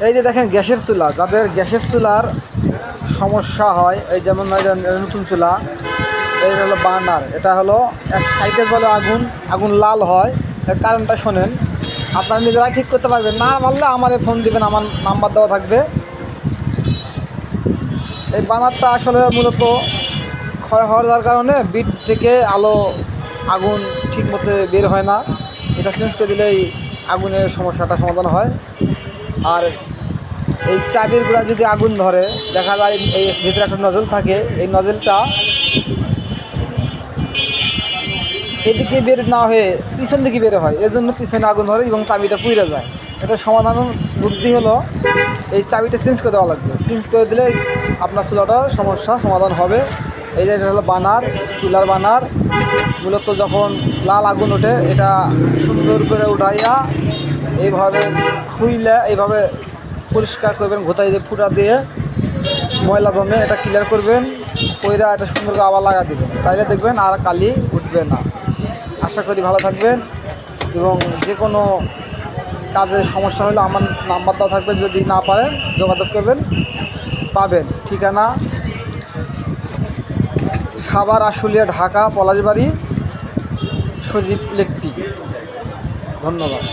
এই যে দেখেন গ্যাসের চুলা, যাদের গ্যাসের চুলার সমস্যা হয়, এই যেমন নতুন চুলা, এই হলো বার্নার, এটা হলো এক সাইডে জলে আগুন লাল হয়, এর কারণটা শোনেন। আপনারা নিজেরাই ঠিক করতে পারবেন, না পারলে আমারে ফোন দিবেন, আমার নাম্বার দেওয়া থাকবে। এই বার্নারটা আসলে মূলত ক্ষয় হওয়ার কারণে বিট থেকে আগুন ঠিক মতো বের হয় না। এটা চেঞ্জ করে দিলেই আগুনের সমস্যাটা সমাধান হয়। আর এই চাবির গোড়া যদি আগুন ধরে, দেখা যায় এই ভিতরে একটা নজল থাকে, এই নজলটা এদিকে বের না হয়ে পিছন দিকে বের হয়, এজন্য পিছনে আগুন ধরে এবং চাবিটা পুড়ে যায়। এটা সমাধান বুদ্ধি হলো এই চাবিটা চেঞ্জ করে দেওয়া লাগবে। চেঞ্জ করে দিলে আপনার চুলাটার সমস্যা সমাধান হবে। এই যে এটা হলো বার্নার, চুলার বার্নার। মূলত যখন লাল আগুন ওঠে, এটা সুন্দর করে উঠাইয়া এইভাবে খুইলে এইভাবে পরিষ্কার করবেন, ঘোতাই দিয়ে ফুটা দিয়ে ময়লা জমে এটা ক্লিয়ার করবেন, কইরা এটা সুন্দর করে আবার লাগা দেবেন, তাইলে দেখবেন আর কালি উঠবে না। আশা করি ভালো থাকবেন এবং যে কোনো কাজের সমস্যা হলে আমার নাম্বার দেওয়া থাকবে, যদি না পারেন যোগাযোগ করবেন, পাবেন। ঠিকানা সাভার আশুলিয়া ঢাকা পলাশবাড়ি, সজীব ইলেকট্রিক। ধন্যবাদ।